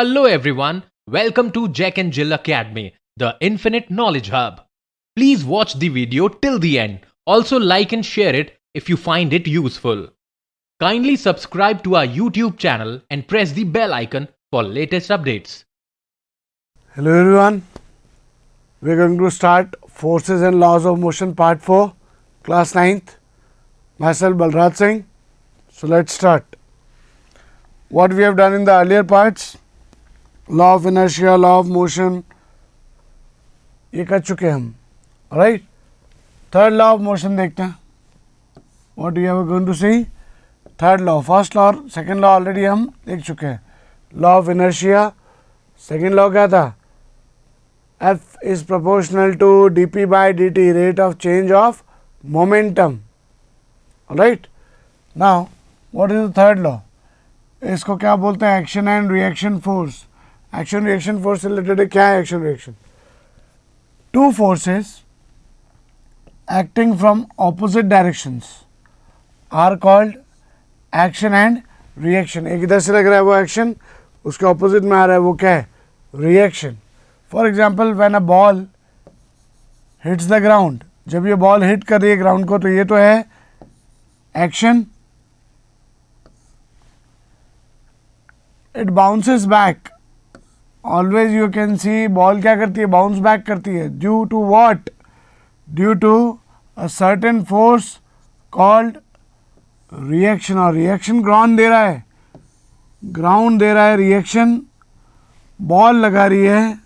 Hello everyone, welcome to Jack and Jill Academy, the Infinite Knowledge Hub. Please watch the video till the end. Also like and share it if you find it useful. Kindly subscribe to our YouTube channel and press the bell icon for latest updates. Hello everyone, we are going to start Forces and Laws of Motion Part 4, Class 9th. Myself Balraj Singh. So let's start. What we have done in the earlier parts, Law of Inertia, Law of Motion, ये कर चुके हम. Alright, third law of motion देखते हैं. What we are going to see? Third law, first law और second law already हम देख चुके हैं. Law of Inertia, second law क्या था? F is proportional to dp by dt, rate of change of momentum. Alright, now what is the third law? इसको क्या बोलते हैं? Action and reaction force. Action reaction force से related क्या है? Action reaction, two forces acting from opposite directions are called action and reaction. एक इधर से लग रहा है वो एक्शन, उसके ऑपोजिट में आ रहा है वो क्या है? Reaction. For example, when a ball hits the ground, जब ये बॉल हिट कर रही है ग्राउंड को, तो ये तो है action. It bounces back. Always you can see ball क्या करती है? बाउंस बैक करती है. Due to what? Due to a certain force called reaction. और रिएक्शन ग्राउंड दे रहा है, ग्राउंड दे रहा है रिएक्शन, बॉल लगा रही है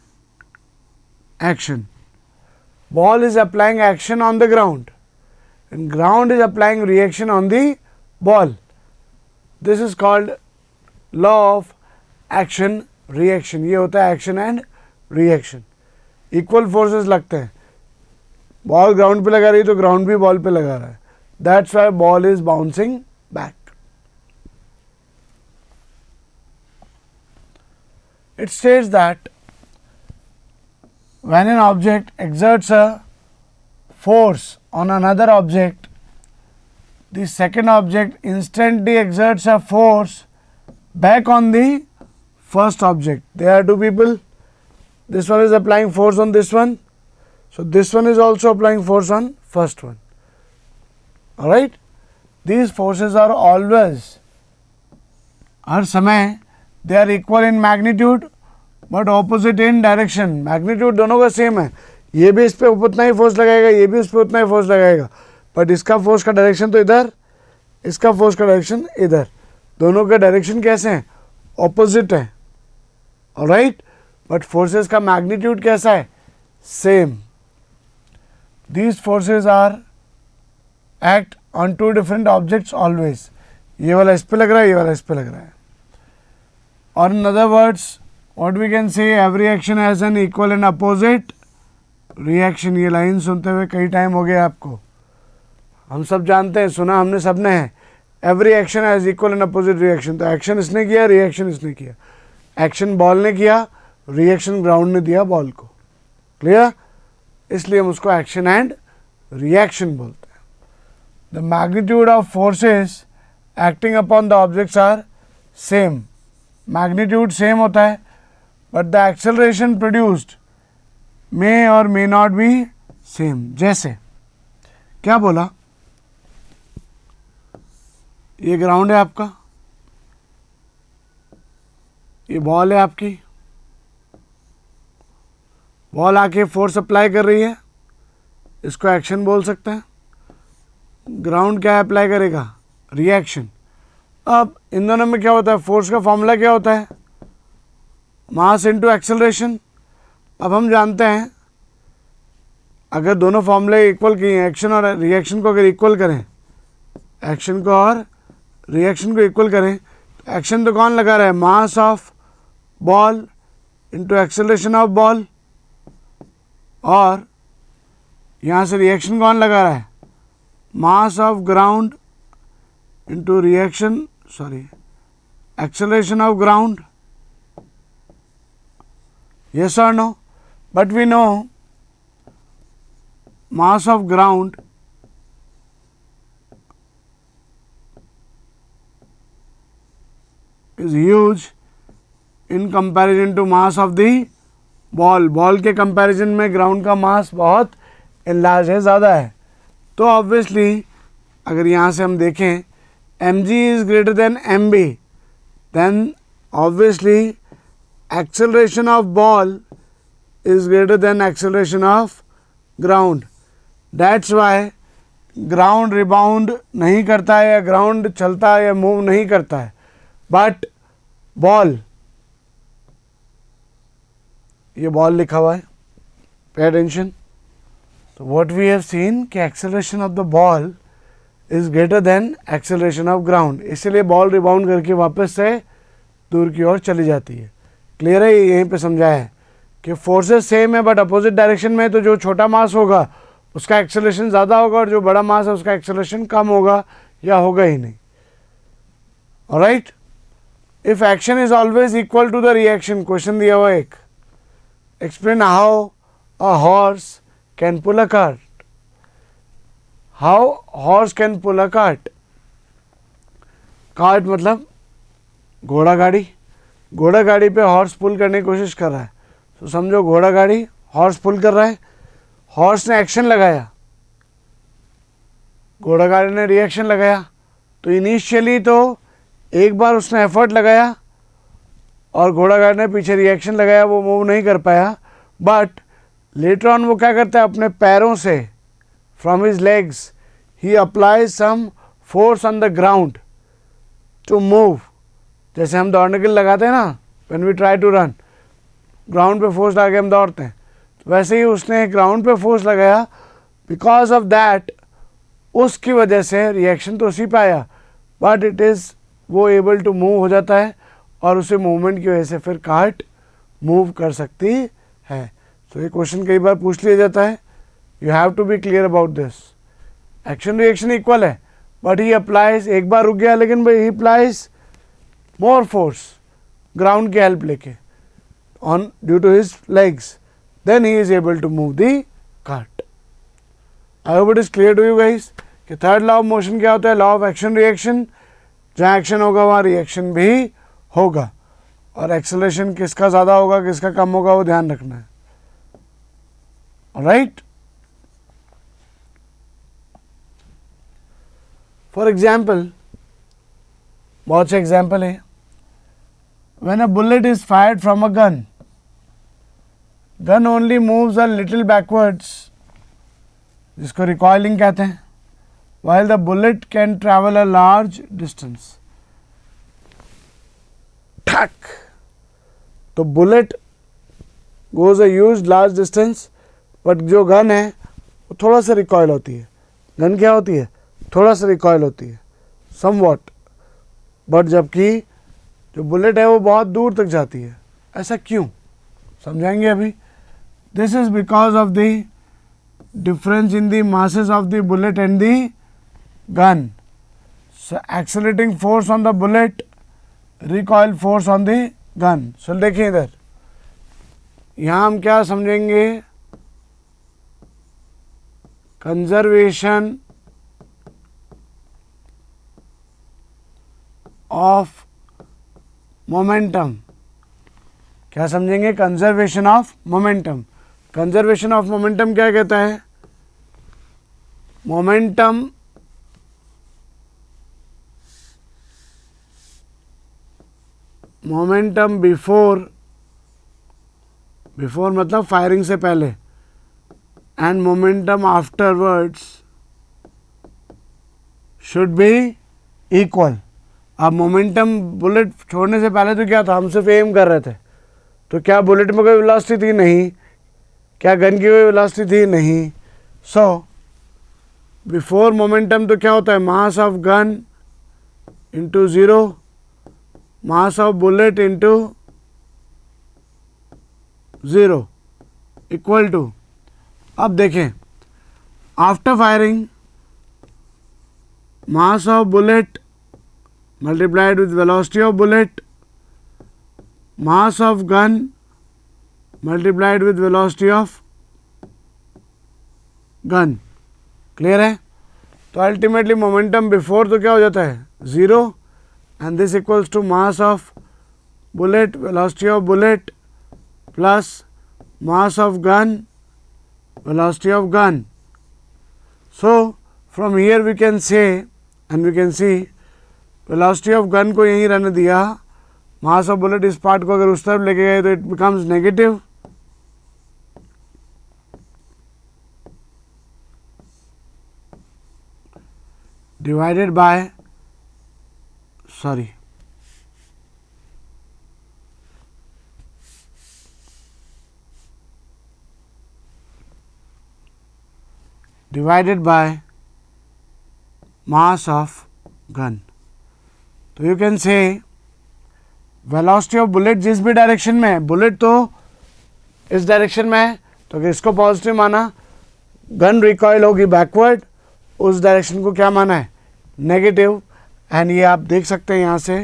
action. Ball is applying action on the ground and ground is applying reaction on the ball. This is called law of action reaction. ये होता है action and reaction. Equal forces लगते हैं. बॉल ग्राउंड पे लगा रही है तो ग्राउंड भी बॉल पे लगा रहा है. That's why ball is bouncing back. It states that when an object exerts a force on another object, the second object instantly exerts a force back on the first object. There are two people. This one is applying force on this one. So this one is also applying force on first one. Alright? These forces are always, हर समय, they are equal in magnitude but opposite in direction. Magnitude दोनों का same है. ये भी इस पे उतना ही force लगाएगा, ये भी उस पे उतना ही फोर्स लगाएगा, बट इसका फोर्स का डायरेक्शन तो इधर, इसका फोर्स का डायरेक्शन इधर. दोनों का डायरेक्शन कैसे हैं? ऑपोजिट है. ऑलराइट, बट फोर्सेस का मैग्नीट्यूड कैसा है? Same. These forces are act on two different objects always. ये वाला इस पे लग रहा है, ये वाला इस पे लग रहा है. Or in other words, what we can say, every action has an equal and opposite reaction. ये लाइन सुनते हुए कई टाइम हो गया आपको. हम सब जानते हैं, सुना हमने सबने है. Every action has equal and opposite reaction. तो एक्शन इसने किया, रिएक्शन इसने किया. एक्शन बॉल ने किया, रिएक्शन ग्राउंड ने दिया बॉल को. क्लियर? इसलिए हम उसको एक्शन एंड रिएक्शन बोलते हैं. The magnitude of forces acting upon the objects are same. Magnitude same होता है, but the acceleration produced may और मे नॉट बी सेम. जैसे क्या बोला? ये ग्राउंड है आपका, ये बॉल है आपकी. बॉल आके फोर्स अप्लाई कर रही है, इसको एक्शन बोल सकते हैं. ग्राउंड क्या अप्लाई करेगा? रिएक्शन. अब इन दोनों में क्या होता है? फोर्स का फॉर्मूला क्या होता है? Mass into acceleration. अब हम जानते हैं, अगर दोनों फॉर्मूले इक्वल किए, एक्शन और रिएक्शन को अगर इक्वल करें, एक्शन को और रिएक्शन को इक्वल करें, तो एक्शन तो कौन लगा रहा है? Mass of ball into acceleration of ball. और यहाँ से रिएक्शन कौन लगा रहा है? Mass of ground into reaction, acceleration of ground. Yes or no? But we know mass of ground is huge in comparison to mass of the ball. Ball के comparison में ground का मास बहुत large है, ज़्यादा है. तो obviously अगर यहाँ से हम देखें mg is greater than mb, then obviously acceleration of ball is greater than acceleration of ground. That's why ground rebound नहीं करता है या ground चलता है या move नहीं करता है, but ball, ये ball लिखा हुआ है, pay attention. So what we have seen कि acceleration of the ball is greater than acceleration of ground, इसलिए ball rebound करके वापस से दूर की ओर चली जाती है. क्लियर है? यहीं पे समझाया है कि फोर्सेस सेम है बट अपोजिट डायरेक्शन में, तो जो छोटा मास होगा उसका एक्सेलरेशन ज़्यादा होगा और जो बड़ा मास है उसका एक्सेलरेशन कम होगा या होगा ही नहीं. Alright, if action is always equal to the reaction, question दिया हुआ एक, explain how a horse can pull a cart. How horse can pull a cart. Cart मतलब घोड़ा गाड़ी. घोड़ा गाड़ी पे हॉर्स पुल करने की कोशिश कर रहा है. तो समझो घोड़ा गाड़ी हॉर्स पुल कर रहा है, हॉर्स ने एक्शन लगाया, घोड़ा गाड़ी ने रिएक्शन लगाया. तो इनिशियली तो एक बार उसने एफर्ट लगाया और घोड़ा गाड़ी ने पीछे रिएक्शन लगाया, वो मूव नहीं कर पाया. बट लेटर ऑन वो क्या करता है, अपने पैरों से, from his legs he applies some force on the ground to move. जैसे हम दौड़ने के लिए लगाते हैं ना, when we try to run, ground पे फोर्स लगा के हम दौड़ते हैं, तो वैसे ही उसने ग्राउंड पे फोर्स लगाया. बिकॉज ऑफ दैट, उसकी वजह से रिएक्शन तो उसी पे आया, बट इट इज़ वो एबल टू मूव हो जाता है और उसे मूवमेंट की वजह से फिर कार्ट मूव कर सकती है. तो ये क्वेश्चन कई बार पूछ लिया जाता है. You have to be clear about this. Action reaction equal है बट ही अप्लाइज, एक बार रुक गया लेकिन he applies more force ground की हेल्प लेके on due to his legs, then he is able to move the cart. I hope it is clear to you guys कि third law of motion क्या होता है, law of action reaction. जहाँ action होगा वहाँ reaction भी होगा और एक्सेलरेशन किसका ज़्यादा होगा किसका कम होगा वो ध्यान रखना है. ऑलराइट, फॉर एग्जाम्पल, बहुत से एग्जाम्पल है. When a bullet is fired from a gun, gun only moves a little backwards, जिसको recoiling कहते हैं, while the bullet can travel a large distance. ठक, तो bullet goes a huge large distance, but जो gun है वो थोड़ा सा रिकॉयल होती है. गन क्या होती है, थोड़ा सा रिकॉयल होती है, somewhat, बट जबकि जो बुलेट है वो बहुत दूर तक जाती है. ऐसा क्यों, समझाएंगे अभी. This is because of the difference in the masses of the bullet and the gun. So accelerating force on the bullet, recoil force on the gun. So देखिए इधर, यहाँ हम क्या समझेंगे, कंजर्वेशन ऑफ मोमेंटम. क्या समझेंगे, conservation of momentum. Conservation of momentum क्या कहता है, मोमेंटम बिफोर मतलब फायरिंग से पहले, and momentum afterwards should be equal. अब मोमेंटम बुलेट छोड़ने से पहले तो क्या था, हम सिर्फ एम कर रहे थे, तो क्या बुलेट में कोई वेलोसिटी थी, नहीं. क्या गन की कोई वेलोसिटी थी, नहीं. सो बिफोर मोमेंटम तो क्या होता है, mass of gun into zero, mass of bullet into zero equal to. अब देखें, after firing mass of bullet multiplied with velocity of bullet, mass of gun multiplied with velocity of gun. Clear है. तो ultimately momentum before तो क्या हो जाता है, zero, and this equals to mass of bullet, velocity of bullet plus mass of gun, velocity of gun. So from here we can say and we can see velocity of gun को यहीं रहने दिया, mass of bullet इस part को अगर उस तरफ लेके गए तो it becomes negative. Divided by mass of gun. तो you can say velocity of bullet जिस भी डायरेक्शन में है, बुलेट तो इस डायरेक्शन में है तो अगर इसको पॉजिटिव माना, गन रिकॉइल होगी बैकवर्ड, उस डायरेक्शन को क्या माना है, नेगेटिव. एंड ये आप देख सकते हैं यहाँ से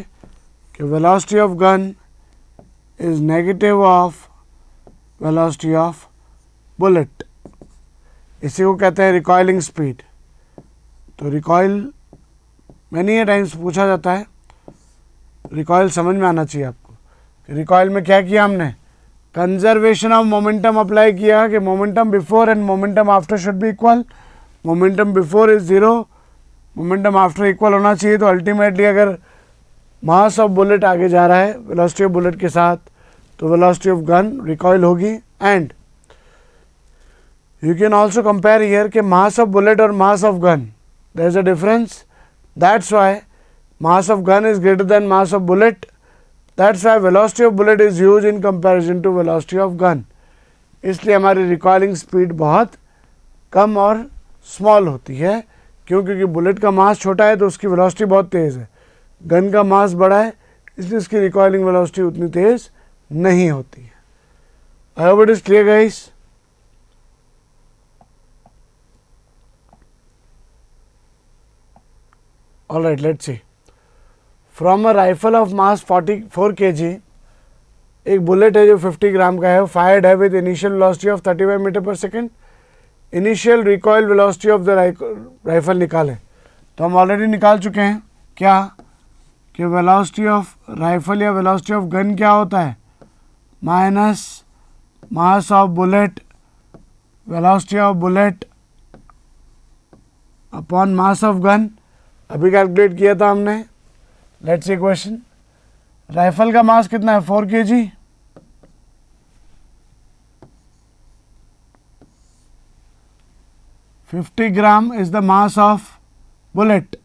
कि velocity of gun is negative of velocity of bullet. इसी को कहते हैं रिकॉइलिंग स्पीड. तो रिकॉइल मैनी टाइम्स पूछा जाता है, रिकॉइल समझ में आना चाहिए आपको. रिकॉइल में क्या किया हमने, कंजर्वेशन ऑफ मोमेंटम अप्लाई किया कि momentum before and momentum after should be equal. Momentum before is 0, momentum after equal होना चाहिए. तो अल्टीमेटली अगर मास ऑफ बुलेट आगे जा रहा है वेलोसिटी ऑफ बुलेट के साथ तो वेलोसिटी ऑफ गन रिकॉइल होगी. And you can also compare here कि मास ऑफ बुलेट और mass of gun there is a difference. That's why mass of gun is greater than mass of bullet. That's why velocity of bullet is huge in comparison to velocity of gun. इसलिए हमारी recoiling speed बहुत कम और small होती है. क्यों? क्योंकि bullet का मास छोटा है तो उसकी वेलोसिटी बहुत तेज़ है, गन का मास बड़ा है इसलिए उसकी रिकॉइलिंग वेलोसिटी उतनी तेज़ नहीं होती है. I hope it is clear guys. All right, let's see. From a rifle of mass 44 kg, एक बुलेट है जो 50 ग्राम का है, फायर्ड है with initial velocity of 35 metre पर second. Initial recoil velocity of the rifle निकालें. तो हम ऑलरेडी निकाल चुके हैं क्या कि वेलोसिटी ऑफ राइफल या वेलोसिटी ऑफ गन क्या होता है, minus mass of bullet, velocity of bullet upon mass of gun. अभी कैलकुलेट किया था हमने. Let's see question. राइफल का मास कितना है, 4 kg. $50 gram is the mass of bullet.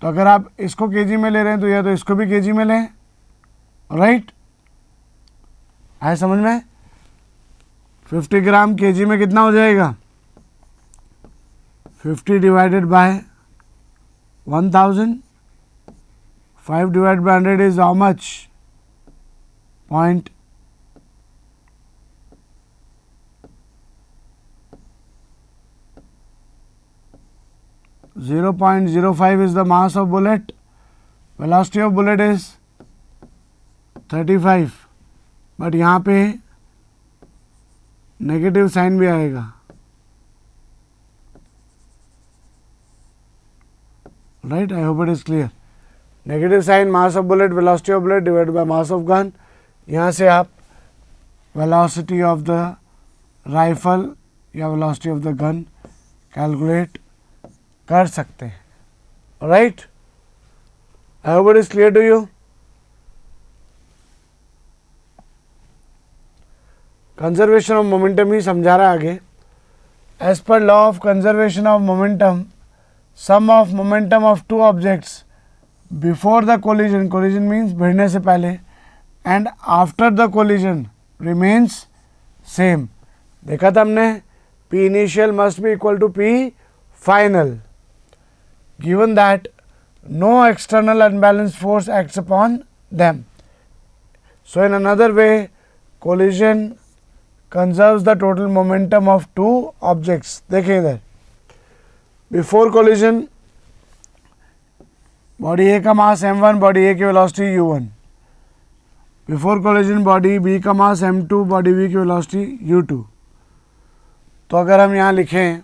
तो अगर आप इसको केजी में ले रहे हैं तो या तो इसको भी केजी में लें. राइट, आए समझ में. 50 ग्राम केजी में कितना हो जाएगा, 50 divided by 1000. 5 divided by 100 is how much? 0.05 is the mass of bullet. Velocity of bullet is 35. But यहाँ पे नेगेटिव साइन भी आएगा. Right, I hope it is clear. Negative sign, mass of bullet, velocity of bullet divide by mass of gun. यहाँ से आप velocity of the rifle या velocity of the gun calculate कर सकते हैं. Right, I hope it is clear to you. Conservation of momentum ही समझा रहा है आगे. As per law of conservation of momentum, some of momentum of two objects before the collision, collision means भिड़ने से पहले, and after the collision remains same. देखा था हमने, P initial must be equal to P final, given that no external unbalance force acts upon them. So in another way, collision conserves the total momentum of two objects. देखिए इधर, before collision body ए का मास m1, body A की velocity u1. Before collision body B का mass m2, body B की velocity u2. तो अगर हम यहाँ लिखें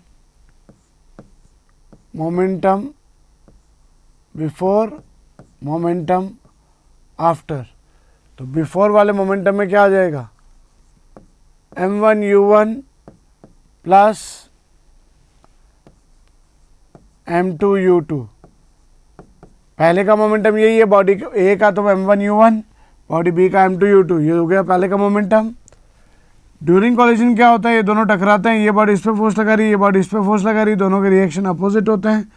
मोमेंटम बिफोर, मोमेंटम आफ्टर, तो बिफोर वाले मोमेंटम में क्या आ जाएगा, m1u1 प्लस m2u2। पहले का मोमेंटम यही है, बॉडी ए का तो m1u1, बॉडी बी का m2u2, ये हो गया पहले का मोमेंटम। ड्यूरिंग कॉलिजन क्या होता है, ये दोनों टकराते हैं, ये बॉडी इस पर फोर्स लगा रही है, ये बॉडी इस पर फोर्स लगा रही है, दोनों के रिएक्शन अपोजिट होते हैं।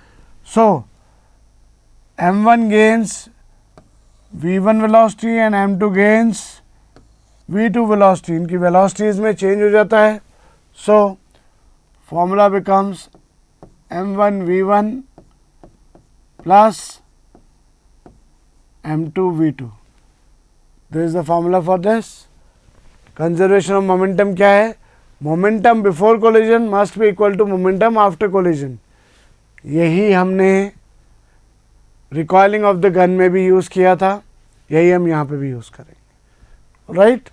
So m1 gains v1 velocity and m2 gains v2 velocity, इनकी वेलोसिटीज में चेंज हो जाता है। So formula becomes m1 v1 plus m2 v2। This is the formula for this. Conservation of momentum क्या है, momentum before collision must be equal to momentum after collision. यही हमने recoiling of the gun में भी use किया था, यही हम यहाँ पे भी यूज करेंगे, right.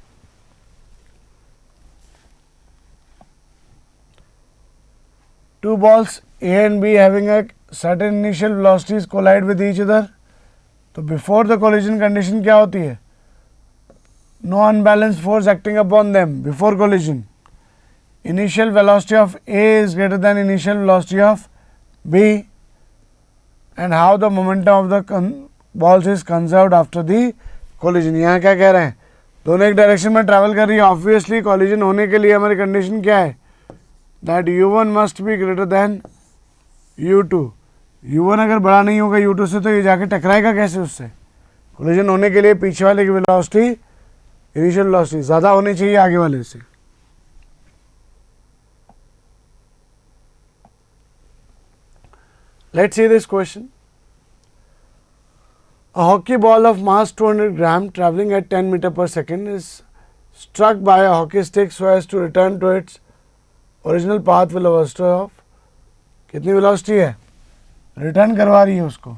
Two balls A and B having a certain initial velocities collide with each other, तो बिफोर द कोलिजन कंडीशन क्या होती है, no unbalanced force acting upon them before collision. Initial velocity of A is greater than initial velocity of B, and how the momentum of the balls is conserved after the collision. यहाँ क्या कह रहे हैं, दोनों एक direction में travel कर रही है, ऑब्वियसली कोलिजन होने के लिए हमारी कंडीशन क्या है, that u1 must be greater than u2। u1 अगर बड़ा नहीं होगा u2 से तो ये जाके टकराएगा कैसे उससे, कोलिजन होने के लिए पीछे वाले की वेलोसिटी, इनिशियल वेलोसिटी ज़्यादा होनी चाहिए आगे वाले से। Let's see this question. A hockey ball of mass 200 gram traveling at 10 meter per second is struck by a hockey stick so as to return to its original path with a velocity of, कितनी velocity है, return करवा रही है उसको,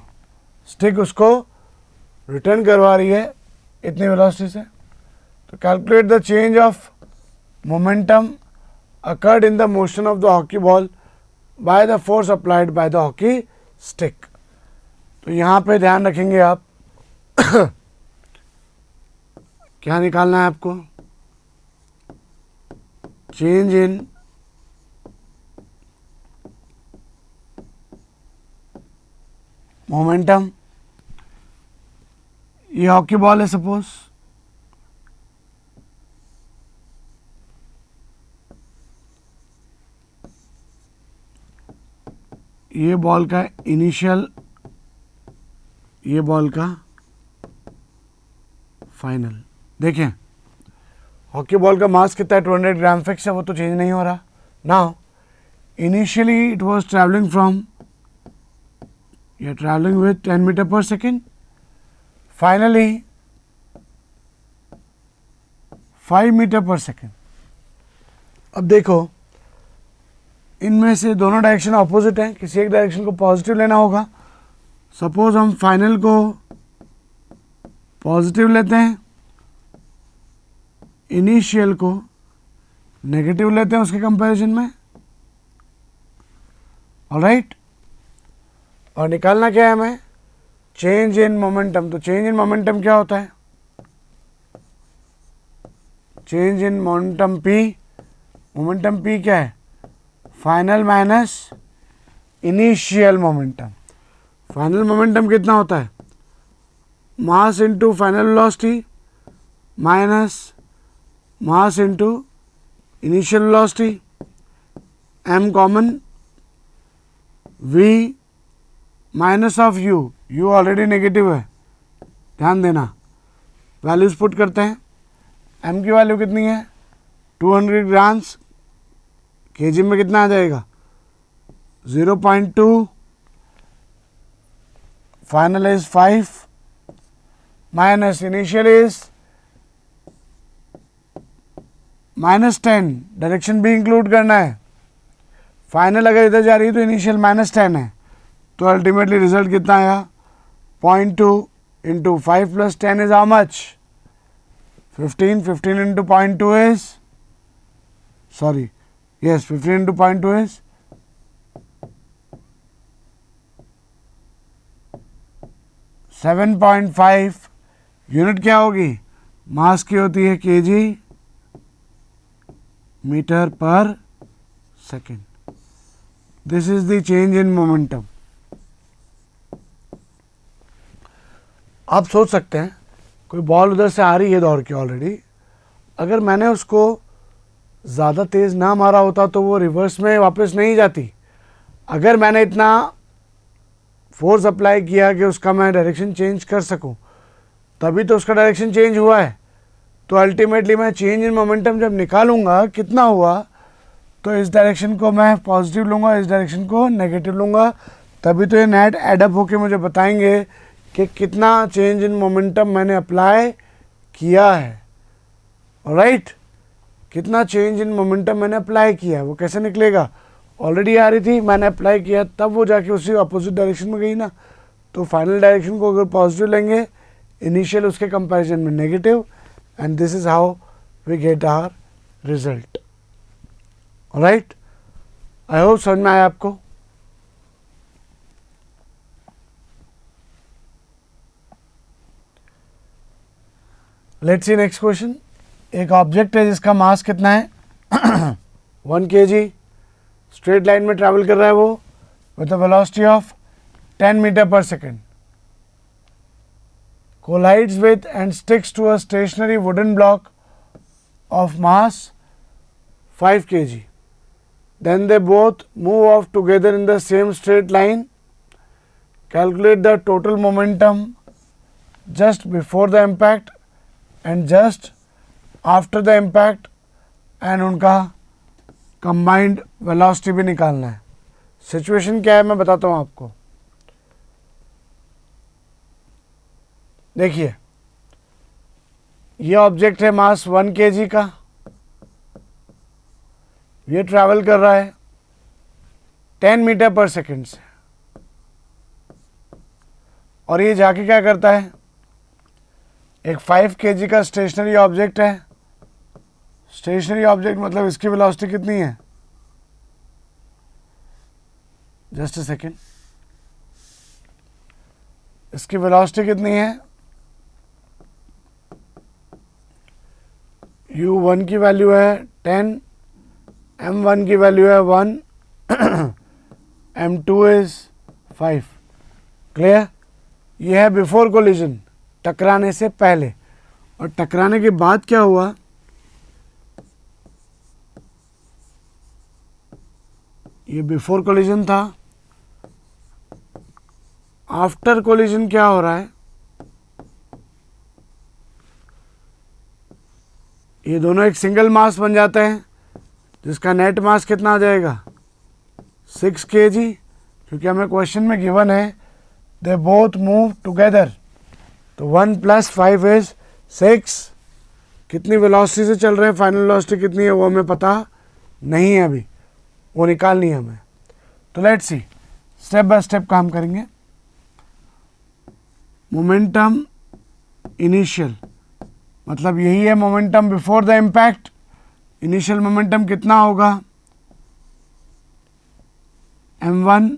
stick उसको return करवा रही है इतनी वेलोसिटी से। तो calculate the change of momentum occurred in the motion of the hockey ball by the force applied by the hockey stick. तो यहाँ पे ध्यान रखेंगे आप क्या निकालना है आपको, चेंज इन मोमेंटम। ये हॉकी बॉल है सपोज, ये बॉल का इनिशियल, ये बॉल का फाइनल। देखें हॉकी बॉल का मास कितना है, 200 ग्राम फिक्स है, वो तो चेंज नहीं हो रहा। Now initially it was travelling from, you are traveling with 10 meter per second, finally 5 meter per second। अब देखो इनमें से दोनों डायरेक्शन ऑपोजिट हैं, किसी एक डायरेक्शन को पॉजिटिव लेना होगा। सपोज हम फाइनल को पॉजिटिव लेते हैं, इनिशियल को नेगेटिव लेते हैं उसके कंपैरिजन में, ऑलराइट। और निकालना क्या है हमें, चेंज इन मोमेंटम। तो चेंज इन मोमेंटम क्या होता है, change in momentum P, momentum P क्या है, final minus initial momentum. Final momentum कितना होता है, mass into final velocity minus mass into initial velocity, m common, v minus of u already negative है, ध्यान देना। वैल्यूज पुट करते हैं, m की वैल्यू कितनी है 200 ग्राम्स, केजी में कितना आ जाएगा 0.2, final is 5 minus initial is -10, direction भी इंक्लूड करना है। फाइनल अगर इधर जा रही है तो इनिशियल -10 है, तो अल्टीमेटली रिजल्ट कितना आया 0.2 into 5 plus 10 is how much 15, 15 into 0.2 is, sorry yes 15 into 0.2 is 7.5, unit क्या होगी मास की होती है केजी मीटर पर second. This is the change in momentum. आप सोच सकते हैं कोई बॉल उधर से आ रही है दौड़ के ऑलरेडी, अगर मैंने उसको ज़्यादा तेज़ ना मारा होता तो वो रिवर्स में वापस नहीं जाती. अगर मैंने इतना फोर्स अप्लाई किया कि उसका मैं डायरेक्शन चेंज कर सकूं, तभी तो उसका डायरेक्शन चेंज हुआ है. तो अल्टीमेटली मैं चेंज इन मोमेंटम जब निकालूंगा कितना हुआ, तो इस डायरेक्शन को मैं पॉजिटिव लूँगा, इस डायरेक्शन को नेगेटिव लूँगा, तभी तो ये नेट एडअप होके मुझे बताएंगे कि कितना चेंज इन मोमेंटम मैंने अप्लाई किया है. राइट, कितना चेंज इन मोमेंटम मैंने अप्लाई किया है. वो कैसे निकलेगा, ऑलरेडी आ रही थी, मैंने अप्लाई किया, तब वो जाके उसी अपोजिट डायरेक्शन में गई ना. तो फाइनल डायरेक्शन को अगर पॉजिटिव लेंगे, इनिशियल उसके कंपैरिजन में negative, and this is how we get our result. Right, I hope समझ में आया आपको. Let's see next question. एक ऑब्जेक्ट है जिसका मास कितना है 1 kg, स्ट्रेट लाइन में ट्रैवल कर रहा है वो with a velocity of 10 metre पर second. collides with and sticks to a stationary wooden block of mass 5 kg. Then they both move off together in the same straight line. Calculate the total momentum just before the impact and just after the impact, and उनका combined velocity भी निकालना है. Situation क्या है मैं बताता हूँ आपको. देखिए, ये ऑब्जेक्ट है मास 1 kg का, ये ट्रैवल कर रहा है 10 मीटर पर सेकेंड से, और ये जाके क्या करता है, एक 5 kg का स्टेशनरी ऑब्जेक्ट है. स्टेशनरी ऑब्जेक्ट मतलब इसकी वेलोसिटी कितनी है, जस्ट अ सेकेंड, इसकी वेलोसिटी कितनी है, u1 की वैल्यू है 10, m1 की वैल्यू है 1, m2 इज 5. क्लियर. ये है बिफोर कोलिजन, टकराने से पहले. और टकराने के बाद क्या हुआ, ये बिफोर कोलिजन था. आफ्टर कोलिजन क्या हो रहा है, ये दोनों एक सिंगल मास बन जाते हैं, जिसका नेट मास कितना आ जाएगा 6 kg. क्योंकि हमें क्वेश्चन में गिवन है दे बोथ मूव टुगेदर, तो 1 + 5 इज 6. कितनी वेलोसिटी से चल रहे हैं, फाइनल वेलोसिटी कितनी है वो हमें पता नहीं है अभी, वो निकालनी है हमें. तो let's see, step by step काम करेंगे. मोमेंटम इनिशियल मतलब यही है momentum before the impact. Initial momentum कितना होगा, m1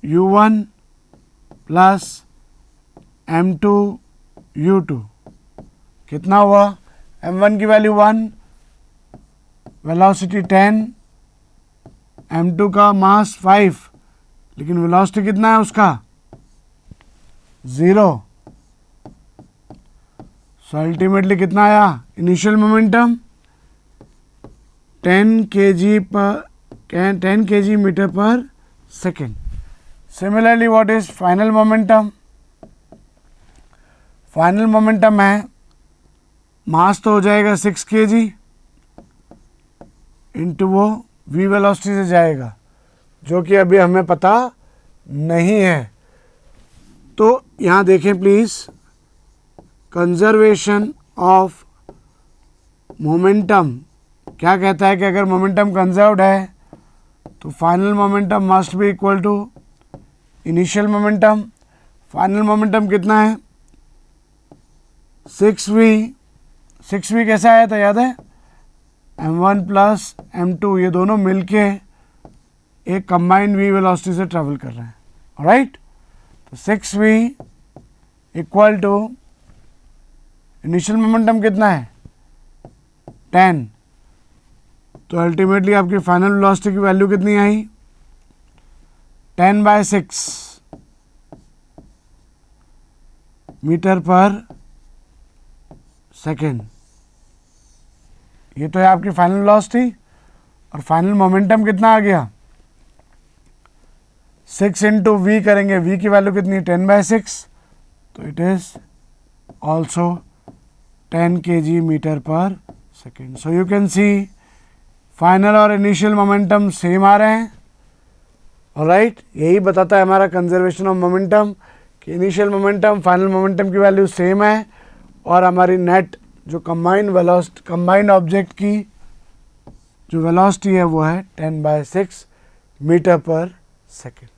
u1 plus m2 u2. कितना हुआ, m1 की वैल्यू 1, वेलोसिटी 10, m2 का मास 5, लेकिन वेलोसिटी कितना है उसका 0. सो अल्टीमेटली कितना आया, इनिशियल मोमेंटम 10 kg मीटर पर second. Similarly what is final momentum. Final momentum है, मास तो हो जाएगा 6 kg इंटू वो v वेलोसिटी से जाएगा, जो कि अभी हमें पता नहीं है. तो यहाँ देखें प्लीज़, कंजर्वेशन ऑफ मोमेंटम क्या कहता है कि अगर मोमेंटम कंजर्व्ड है तो final momentum must be equal to initial momentum. Final momentum कितना है 6v. 6v कैसा आया था याद है, m1 प्लस m2, ये दोनों मिलके एक कंबाइंड v वेलोसिटी से ट्रैवल कर रहे हैं. राइट, तो 6v equal to initial momentum कितना है 10, तो अल्टीमेटली आपकी फाइनल वेलोसिटी की वैल्यू कितनी आई 10/6 मीटर पर सेकेंड। ये तो है आपकी फाइनल वेलोसिटी, और फाइनल मोमेंटम कितना आ गया 6 इंटू वी करेंगे, वी की वैल्यू कितनी 10/6, तो it is also 10 kg metre पर second. So you can see final और इनिशियल मोमेंटम सेम आ रहे हैं। ऑलराइट, यही बताता है हमारा कंजर्वेशन ऑफ मोमेंटम कि इनिशियल मोमेंटम फाइनल मोमेंटम की वैल्यू सेम है, और हमारी नेट जो कंबाइंड ऑब्जेक्ट की जो वेलोसिटी है वो है 10/6 मीटर पर second.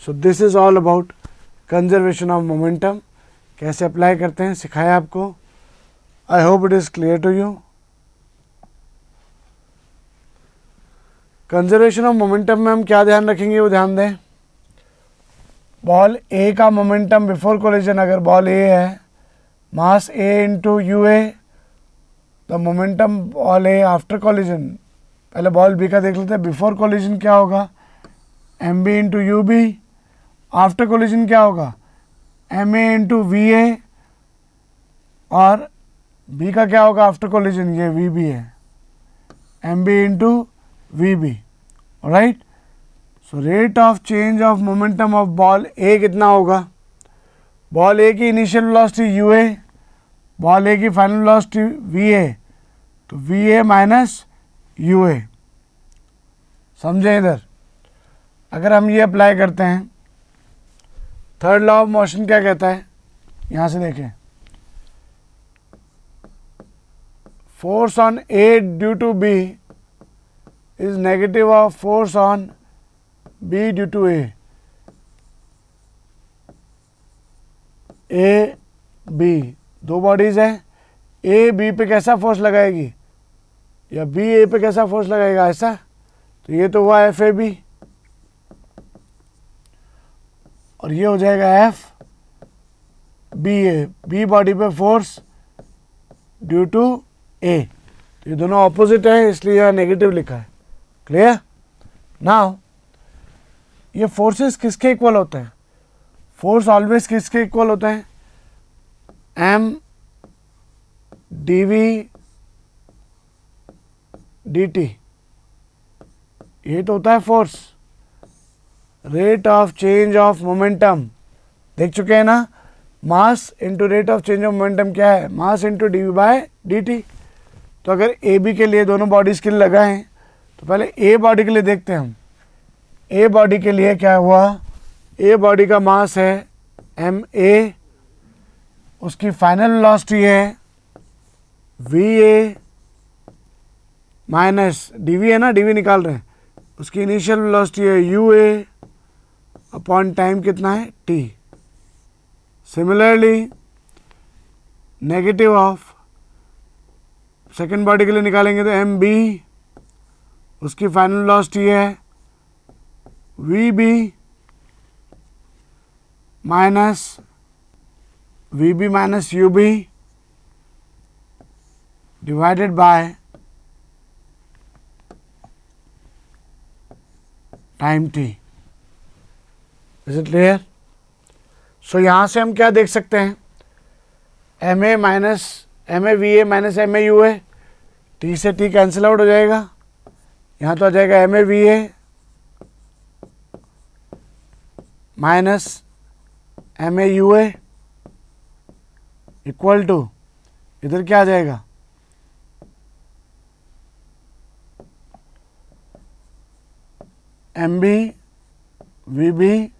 So this is all about conservation of momentum. कैसे अप्लाई करते हैं सिखाया आपको। I hope it is clear to you. Conservation of momentum में हम क्या ध्यान रखेंगे वो ध्यान दें। बॉल ए का मोमेंटम बिफोर कोलिजन, अगर बॉल ए है mass A into u A, the momentum ball A after collision, पहले बॉल बी का देख लेते हैं। बिफोर कोलिजन क्या होगा m B into u B, after collision क्या होगा m A into v A, और बी का क्या होगा आफ्टर कोलिजन, ये वी बी है m B into v B. Right, so rate of change of momentum of ball A कितना होगा, बॉल ए की initial velocity u A, ball A की फाइनल वेलोसिटी वी ए, तो v A minus u A. समझे इधर। अगर हम ये अप्लाई करते हैं, थर्ड लॉ ऑफ मोशन क्या कहता है, यहाँ से देखें, force on A due to B is negative of force on B due to A B दो बॉडीज हैं, ए बी पे कैसा फोर्स लगाएगी या बी ए पे कैसा फोर्स लगाएगा, ऐसा। तो ये तो हुआ एफ ए बी, और ये हो जाएगा एफ बी ए, बी बॉडी पे फोर्स ड्यू टू ए। तो ये दोनों ऑपोजिट है, इसलिए यहाँ नेगेटिव लिखा है। क्लियर। नाउ ये फोर्सेस किसके इक्वल होते हैं, फोर्स ऑलवेज किसके इक्वल होते हैं, M D V D T, ये तो होता है force. Rate of change of momentum देख चुके हैं ना, mass into rate of change of momentum क्या है, mass into D V by D T. तो अगर ए बी के लिए दोनों बॉडीज के लिए लगाएं, तो पहले ए बॉडी के लिए देखते हैं हम। ए बॉडी के लिए क्या हुआ, ए बॉडी का मास है एम ए, उसकी फाइनल वेलोसिटी है v A minus d v है ना, डी वी निकाल रहे हैं, उसकी इनिशियल वेलोसिटी है यू ए अपॉन टाइम कितना है t. Similarly negative of second body के लिए निकालेंगे तो एम बी, उसकी फाइनल वेलोसिटी है v B minus v B minus u B divided by time t. Is it clear. So यहाँ से हम क्या देख सकते हैं, m A minus M A V A minus M A U A, T से T cancel out हो जाएगा, यहाँ तो आ जाएगा M A V A minus M A U A equal to, इधर क्या आ जाएगा M B V B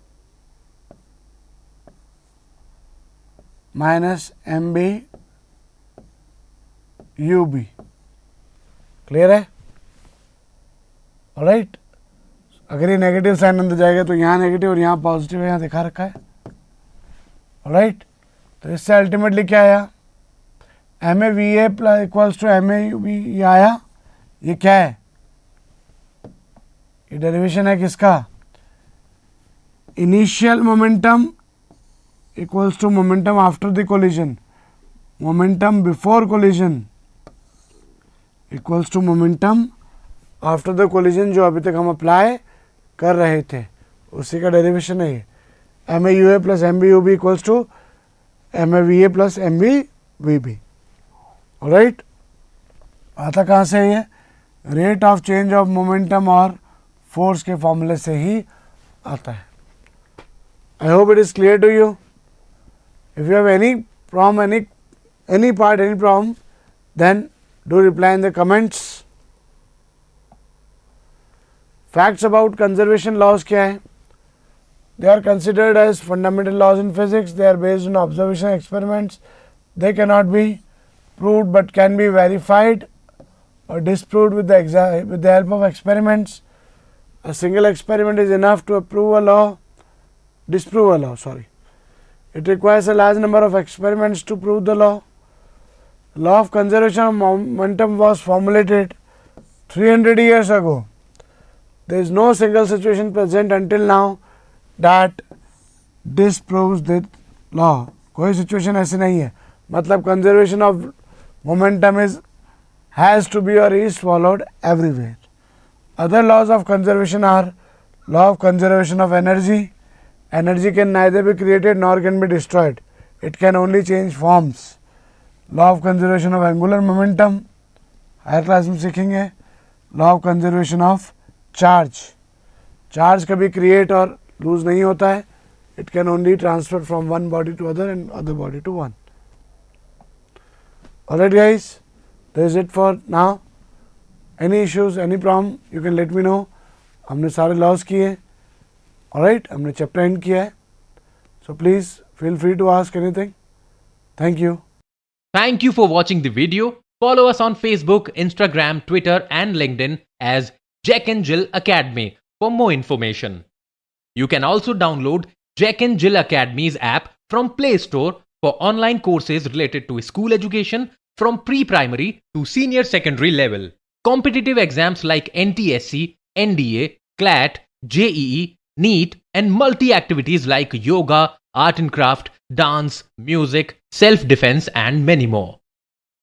minus M B U B. Clear है। ऑलराइट, अगर ये नेगेटिव साइन अंदर जाएगा तो यहाँ नेगेटिव और यहाँ पॉजिटिव है, यहाँ दिखा रखा है। ऑलराइट, तो इससे अल्टीमेटली क्या आया, M A V A plus equals to M A U B, ये आया। ये क्या है, ये डेरिवेशन है किसका, initial momentum equals to momentum after the collision. Momentum before collision equals to momentum after the collision, जो अभी तक हम अप्लाई कर रहे थे उसी का डेरिवेशन है ये. M A U A plus M B U B equals to M A V A plus M B V B. Right, आता कहाँ से ये? Rate of change of momentum और फोर्स के फॉर्मूले से ही आता है. I hope it is clear to you. If you have any problem, any part, any problem, then do reply in the comments. Facts about conservation laws क्या है? They are considered as fundamental laws in physics. They are based on observation experiments. They cannot be proved but can be verified or disproved with the help of experiments. A single experiment is enough to disprove a law. It requires a large number of experiments to prove the law. Law of conservation of momentum was formulated 300 years ago. There is no single situation present until now that disproves the law. कोई situation ऐसी नहीं है. मतलब conservation of momentum has to be or is followed everywhere. Other laws of conservation are law of conservation of energy. Energy can neither be created nor can be destroyed. It can only change forms. Law of conservation of angular momentum higher class में सीखेंगे. Law of conservation of charge कभी create और lose नहीं होता है. It can only transfer from one body to other and other body to one. Alright guys, that is it for now. Any issues, any problem, you can let me know. हमने सारे laws किए. Alright, हमने chapter end किया है. So please feel free to ask anything. Thank you. Thank you for watching the video. Follow us on Facebook, Instagram, Twitter and LinkedIn as Jack and Jill Academy for more information. You can also download Jack and Jill Academy's app from Play Store for online courses related to school education from pre-primary to senior secondary level. Competitive exams like NTSC, NDA, CLAT, JEE, NEET and multi-activities like yoga, art and craft, dance, music, self-defense and many more.